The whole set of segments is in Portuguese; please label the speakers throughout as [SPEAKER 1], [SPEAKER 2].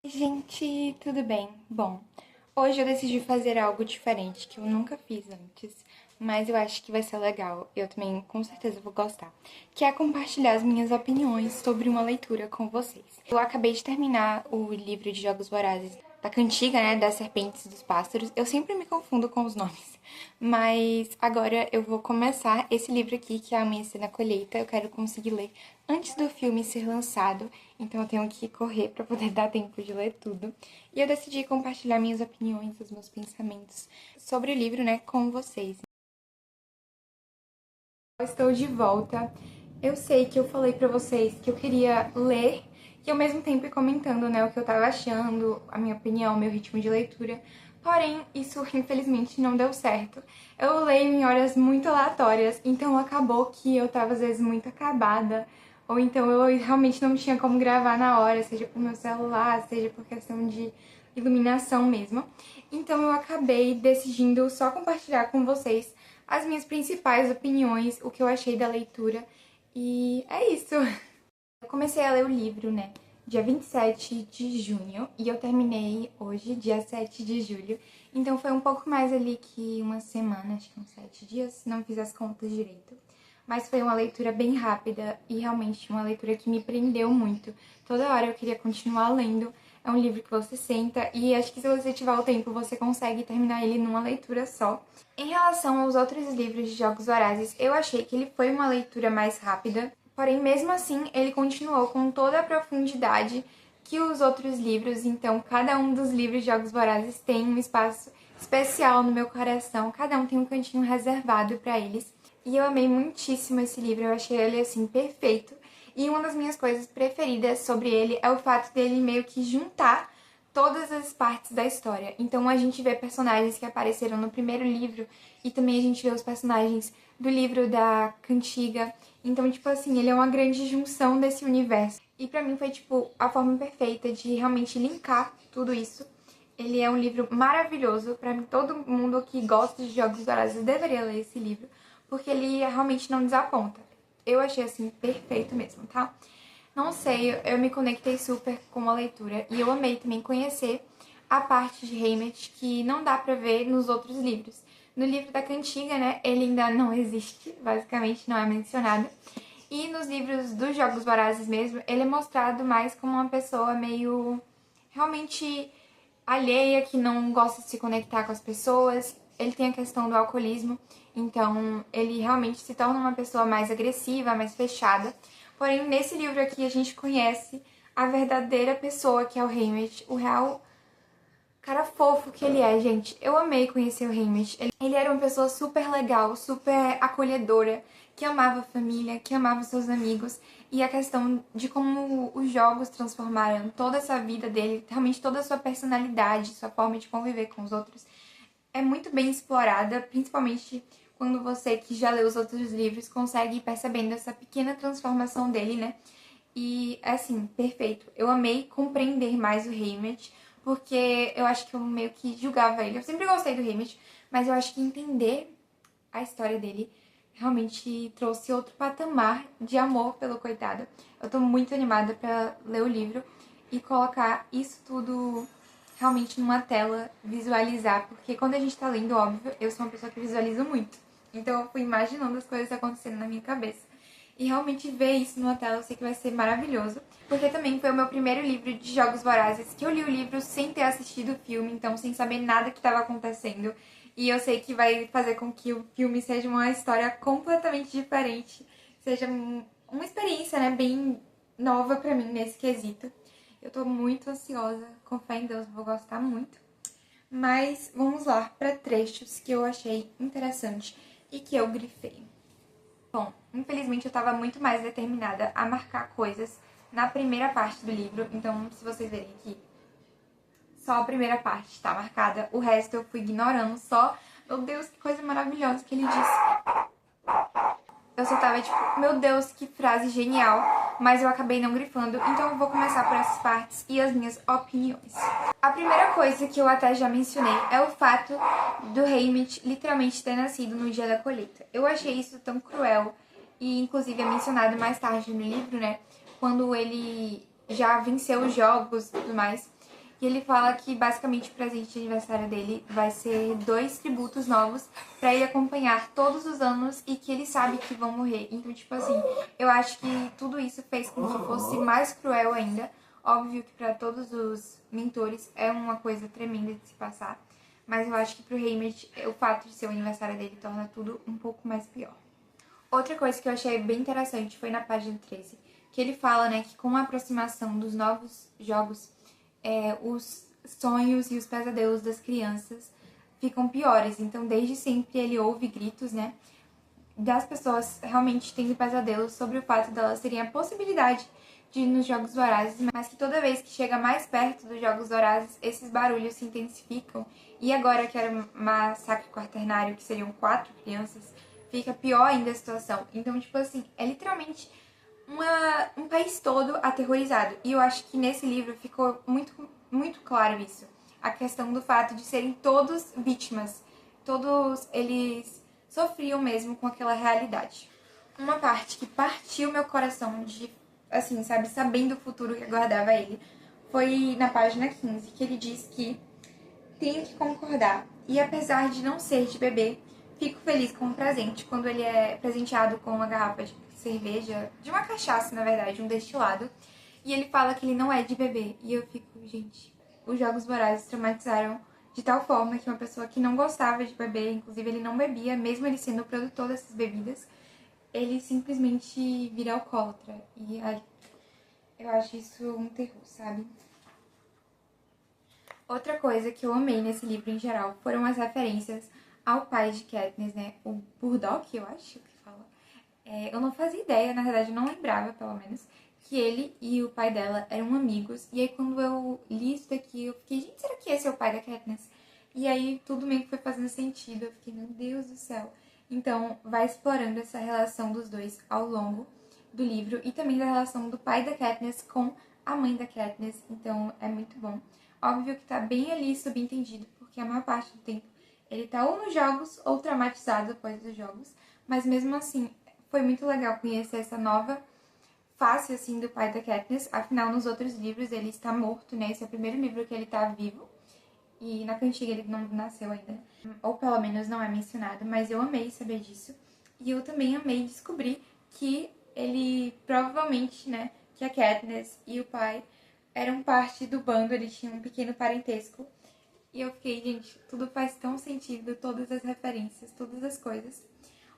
[SPEAKER 1] Gente, tudo bem? Bom, hoje eu decidi fazer algo diferente que eu nunca fiz antes, mas eu acho que vai ser legal. Eu também com certeza vou gostar, que é compartilhar as minhas opiniões sobre uma leitura com vocês. Eu acabei de terminar o livro de Jogos Vorazes da Cantiga, né, das Serpentes e dos Pássaros. Eu sempre me confundo com os nomes, mas agora eu vou começar esse livro aqui, que é Amanhecer na Colheita. Eu quero conseguir ler antes do filme ser lançado, então eu tenho que correr para poder dar tempo de ler tudo. E eu decidi compartilhar minhas opiniões, os meus pensamentos sobre o livro, né, com vocês. Eu estou de volta. Eu sei que eu falei pra vocês que eu queria ler e ao mesmo tempo ir comentando, né, o que eu tava achando, a minha opinião, meu ritmo de leitura. Porém, isso infelizmente não deu certo. Eu leio em horas muito aleatórias, então acabou que eu tava às vezes muito acabada, ou então eu realmente não tinha como gravar na hora, seja por meu celular, seja por questão de iluminação mesmo. Então eu acabei decidindo só compartilhar com vocês as minhas principais opiniões, o que eu achei da leitura. E é isso. Eu comecei a ler o livro, né, dia 27 de junho e eu terminei hoje, dia 7 de julho. Então foi um pouco mais ali que uma semana, acho que uns 7 dias, não fiz as contas direito. Mas foi uma leitura bem rápida e realmente uma leitura que me prendeu muito. Toda hora eu queria continuar lendo. É um livro que você senta e acho que se você tiver o tempo você consegue terminar ele numa leitura só. Em relação aos outros livros de Jogos Vorazes, eu achei que ele foi uma leitura mais rápida, porém mesmo assim ele continuou com toda a profundidade que os outros livros, então cada um dos livros de Jogos Vorazes tem um espaço especial no meu coração, cada um tem um cantinho reservado para eles. E eu amei muitíssimo esse livro, eu achei ele assim perfeito. E uma das minhas coisas preferidas sobre ele é o fato dele meio que juntar todas as partes da história. Então a gente vê personagens que apareceram no primeiro livro e também a gente vê os personagens do livro da Cantiga. Então, tipo assim, ele é uma grande junção desse universo. E pra mim foi, tipo, a forma perfeita de realmente linkar tudo isso. Ele é um livro maravilhoso. Pra mim, todo mundo que gosta de Jogos Vorazes deveria ler esse livro, porque ele realmente não desaponta. Eu achei, assim, perfeito mesmo, tá? Não sei, eu me conectei super com a leitura e eu amei também conhecer a parte de Haymitch que não dá pra ver nos outros livros. No livro da Cantiga, né, ele ainda não existe, basicamente não é mencionado. E nos livros dos Jogos Vorazes mesmo, ele é mostrado mais como uma pessoa meio realmente alheia, que não gosta de se conectar com as pessoas. Ele tem a questão do alcoolismo, então ele realmente se torna uma pessoa mais agressiva, mais fechada. Porém, nesse livro aqui a gente conhece a verdadeira pessoa que é o Haymitch, o real cara fofo que ele é, gente. Eu amei conhecer o Haymitch. Ele era uma pessoa super legal, super acolhedora, que amava a família, que amava seus amigos. E a questão de como os jogos transformaram toda essa vida dele, realmente toda a sua personalidade, sua forma de conviver com os outros, é muito bem explorada, principalmente quando você que já leu os outros livros consegue ir percebendo essa pequena transformação dele, né? E, assim, perfeito. Eu amei compreender mais o Haymitch, porque eu acho que eu meio que julgava ele. Eu sempre gostei do Haymitch, mas eu acho que entender a história dele realmente trouxe outro patamar de amor pelo coitado. Eu tô muito animada pra ler o livro e colocar isso tudo realmente numa tela, visualizar, porque quando a gente tá lendo, óbvio, eu sou uma pessoa que visualiza muito. Então eu fui imaginando as coisas acontecendo na minha cabeça. E realmente ver isso numa tela eu sei que vai ser maravilhoso. Porque também foi o meu primeiro livro de Jogos Vorazes, que eu li o livro sem ter assistido o filme, então sem saber nada que estava acontecendo. E eu sei que vai fazer com que o filme seja uma história completamente diferente, seja uma experiência, né, bem nova pra mim nesse quesito. Eu tô muito ansiosa, com fé em Deus, vou gostar muito. Mas vamos lá para trechos que eu achei interessante e que eu grifei. Bom, infelizmente eu tava muito mais determinada a marcar coisas na primeira parte do livro, então se vocês verem aqui, só a primeira parte está marcada, o resto eu fui ignorando só. Meu Deus, que coisa maravilhosa que ele disse. Eu só tava tipo, meu Deus, que frase genial, mas eu acabei não grifando, então eu vou começar por essas partes e as minhas opiniões. A primeira coisa que eu até já mencionei é o fato do Haymitch literalmente ter nascido no dia da colheita. Eu achei isso tão cruel e inclusive é mencionado mais tarde no livro, né, quando ele já venceu os jogos e tudo mais. E ele fala que basicamente o presente de aniversário dele vai ser 2 tributos novos pra ele acompanhar todos os anos e que ele sabe que vão morrer. Então, tipo assim, eu acho que tudo isso fez com que fosse mais cruel ainda. Óbvio que pra todos os mentores é uma coisa tremenda de se passar. Mas eu acho que pro Haymitch, o fato de ser o aniversário dele torna tudo um pouco mais pior. Outra coisa que eu achei bem interessante foi na página 13, que ele fala, né, que com a aproximação dos novos jogos, os sonhos e os pesadelos das crianças ficam piores. Então, desde sempre ele ouve gritos, né, das pessoas realmente tendo pesadelos sobre o fato delas terem a possibilidade de ir nos Jogos Vorazes, mas que toda vez que chega mais perto dos Jogos Vorazes, esses barulhos se intensificam. E agora que era um massacre quaternário, que seriam 4 crianças, fica pior ainda a situação. Então, tipo assim, é literalmente um país todo aterrorizado. E eu acho que nesse livro ficou muito claro isso. A questão do fato de serem todos vítimas. Todos eles sofriam mesmo com aquela realidade. Uma parte que partiu meu coração de, assim, sabe, sabendo o futuro que aguardava ele, foi na página 15, que ele diz que tenho que concordar. E apesar de não ser de bebê, fico feliz com o presente quando ele é presenteado com uma garrafa de cerveja, de uma cachaça, na verdade, um destilado. E ele fala que ele não é de bebê. E eu fico, gente, os Jogos Vorazes traumatizaram de tal forma que uma pessoa que não gostava de beber, inclusive ele não bebia, mesmo ele sendo o produtor dessas bebidas, ele simplesmente vira alcoólatra. E ai, eu acho isso um terror, sabe? Outra coisa que eu amei nesse livro em geral foram as referências ao pai de Katniss, né? O Burdock, eu acho que fala. Eu não fazia ideia, na verdade eu não lembrava, pelo menos, que ele e o pai dela eram amigos. E aí quando eu li isso daqui, eu fiquei, gente, será que esse é o pai da Katniss? E aí tudo meio que foi fazendo sentido. Eu fiquei, meu Deus do céu. Então vai explorando essa relação dos dois ao longo do livro e também da relação do pai da Katniss com a mãe da Katniss. Então é muito bom. Óbvio que tá bem ali subentendido, porque a maior parte do tempo ele tá ou nos jogos ou traumatizado depois dos jogos. Mas mesmo assim, foi muito legal conhecer essa nova face, assim, do pai da Katniss. Afinal, nos outros livros ele está morto, né? Esse é o primeiro livro que ele tá vivo. E na cantiga ele não nasceu ainda. Ou pelo menos não é mencionado. Mas eu amei saber disso. E eu também amei descobrir que ele provavelmente, né? Que a Katniss e o pai eram parte do bando. Eles tinham um pequeno parentesco. E eu fiquei, gente, tudo faz tão sentido. Todas as referências, todas as coisas.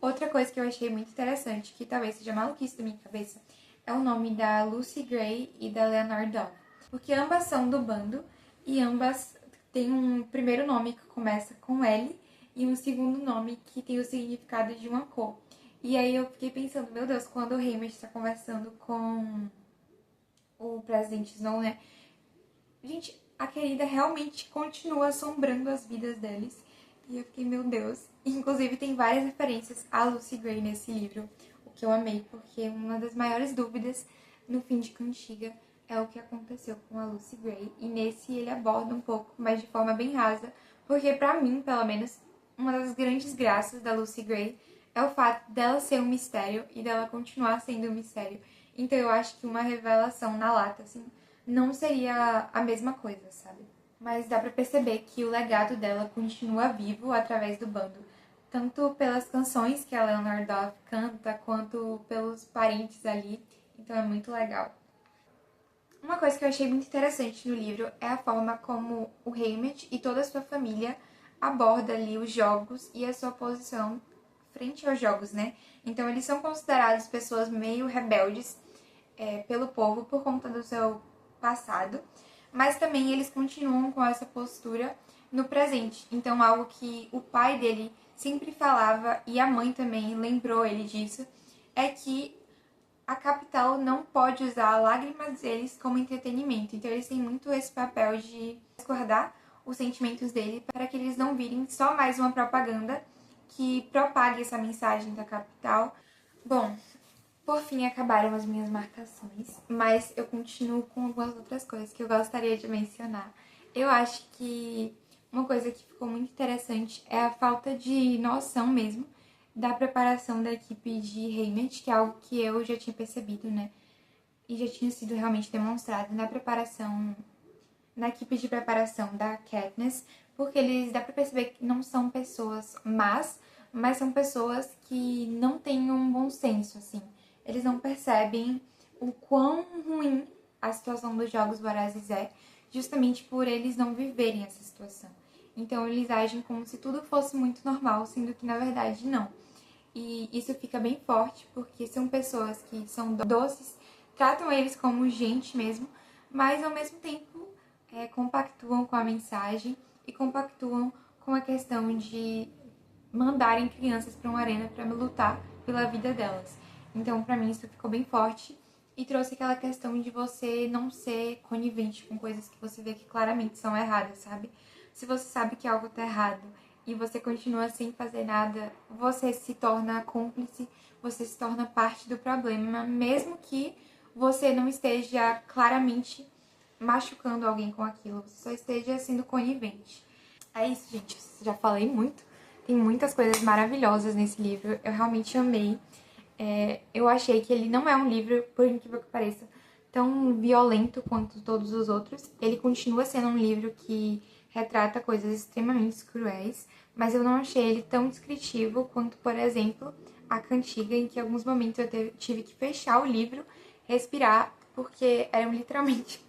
[SPEAKER 1] Outra coisa que eu achei muito interessante, que talvez seja maluquice da minha cabeça, é o nome da Lucy Gray e da Leonor Dove. Porque ambas são do bando e ambas têm um primeiro nome que começa com L e um segundo nome que tem o significado de uma cor. E aí eu fiquei pensando, meu Deus, quando o Haymitch está conversando com o presidente Snow, né? Gente, a querida realmente continua assombrando as vidas deles. E eu fiquei, meu Deus. Inclusive, tem várias referências a Lucy Gray nesse livro, o que eu amei, porque uma das maiores dúvidas no fim de Cantiga é o que aconteceu com a Lucy Gray. E nesse ele aborda um pouco, mas de forma bem rasa, porque pra mim, pelo menos, uma das grandes graças da Lucy Gray é o fato dela ser um mistério e dela continuar sendo um mistério. Então eu acho que uma revelação na lata, assim, não seria a mesma coisa, sabe? Mas dá pra perceber que o legado dela continua vivo através do bando, tanto pelas canções que a Leonor Dove canta, quanto pelos parentes ali. Então é muito legal. Uma coisa que eu achei muito interessante no livro é a forma como o Haymitch e toda a sua família aborda ali os jogos e a sua posição frente aos jogos, né? Então eles são considerados pessoas meio rebeldes pelo povo por conta do seu passado, mas também eles continuam com essa postura no presente. Então, algo que o pai dele sempre falava e a mãe também lembrou ele disso, é que a capital não pode usar lágrimas deles como entretenimento. Então, eles têm muito esse papel de resguardar os sentimentos dele para que eles não virem só mais uma propaganda que propague essa mensagem da capital. Bom, por fim, acabaram as minhas marcações, mas eu continuo com algumas outras coisas que eu gostaria de mencionar. Eu acho que uma coisa que ficou muito interessante é a falta de noção mesmo da preparação da equipe de Haymitch, que é algo que eu já tinha percebido, né? E já tinha sido realmente demonstrado na preparação na equipe de preparação da Katniss, porque eles dá pra perceber que não são pessoas más, mas são pessoas que não têm um bom senso, assim. Eles não percebem o quão ruim a situação dos Jogos Vorazes é, justamente por eles não viverem essa situação. Então eles agem como se tudo fosse muito normal, sendo que na verdade não. E isso fica bem forte, porque são pessoas que são doces, tratam eles como gente mesmo, mas ao mesmo tempo compactuam com a mensagem e compactuam com a questão de mandarem crianças para uma arena para lutar pela vida delas. Então, pra mim, isso ficou bem forte e trouxe aquela questão de você não ser conivente com coisas que você vê que claramente são erradas, sabe? Se você sabe que algo tá errado e você continua sem fazer nada, você se torna cúmplice, você se torna parte do problema, mesmo que você não esteja claramente machucando alguém com aquilo, você só esteja sendo conivente. É isso, gente. Já falei muito. Tem muitas coisas maravilhosas nesse livro. Eu realmente amei. Eu achei que ele não é um livro, por incrível que pareça, tão violento quanto todos os outros. Ele continua sendo um livro que retrata coisas extremamente cruéis, mas eu não achei ele tão descritivo quanto, por exemplo, A Cantiga, em que em alguns momentos eu tive que fechar o livro, respirar, porque eram literalmente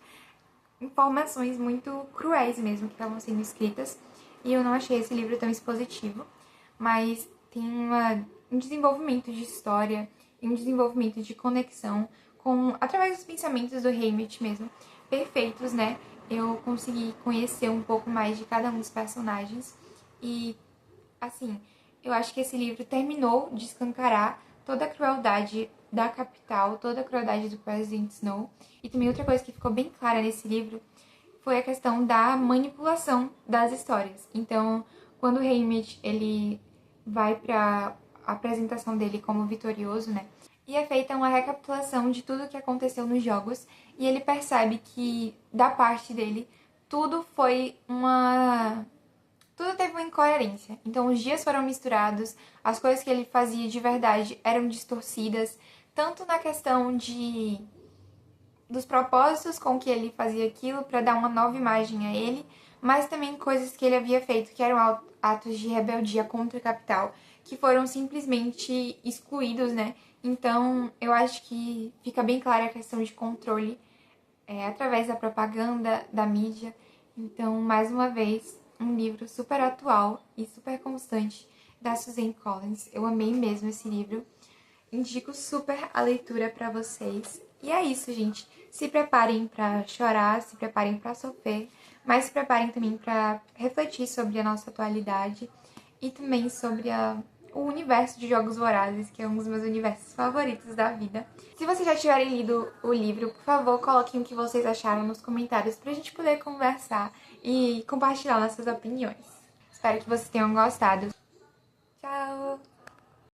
[SPEAKER 1] informações muito cruéis mesmo que estavam sendo escritas. E eu não achei esse livro tão expositivo, mas tem um desenvolvimento de história e um desenvolvimento de conexão através dos pensamentos do Haymitch mesmo, perfeitos, né? Eu consegui conhecer um pouco mais de cada um dos personagens e, assim, eu acho que esse livro terminou de escancarar toda a crueldade da capital, toda a crueldade do President Snow. E também outra coisa que ficou bem clara nesse livro foi a questão da manipulação das histórias. Então, quando o Haymitch, ele vai para a apresentação dele como vitorioso, né? E é feita uma recapitulação de tudo o que aconteceu nos jogos e ele percebe que, da parte dele, tudo foi uma... Tudo teve uma incoerência. Então, os dias foram misturados, as coisas que ele fazia de verdade eram distorcidas, tanto na questão dos propósitos com que ele fazia aquilo para dar uma nova imagem a ele, mas também coisas que ele havia feito que eram atos de rebeldia contra a capital, que foram simplesmente excluídos, né? Então, eu acho que fica bem clara a questão de controle através da propaganda, da mídia. Então, mais uma vez, um livro super atual e super constante da Suzanne Collins. Eu amei mesmo esse livro. Indico super a leitura para vocês. E é isso, gente. Se preparem para chorar, se preparem para sofrer, mas se preparem também para refletir sobre a nossa atualidade e também sobre o universo de Jogos Vorazes, que é um dos meus universos favoritos da vida. Se vocês já tiverem lido o livro, por favor, coloquem o que vocês acharam nos comentários pra gente poder conversar e compartilhar nossas opiniões. Espero que vocês tenham gostado.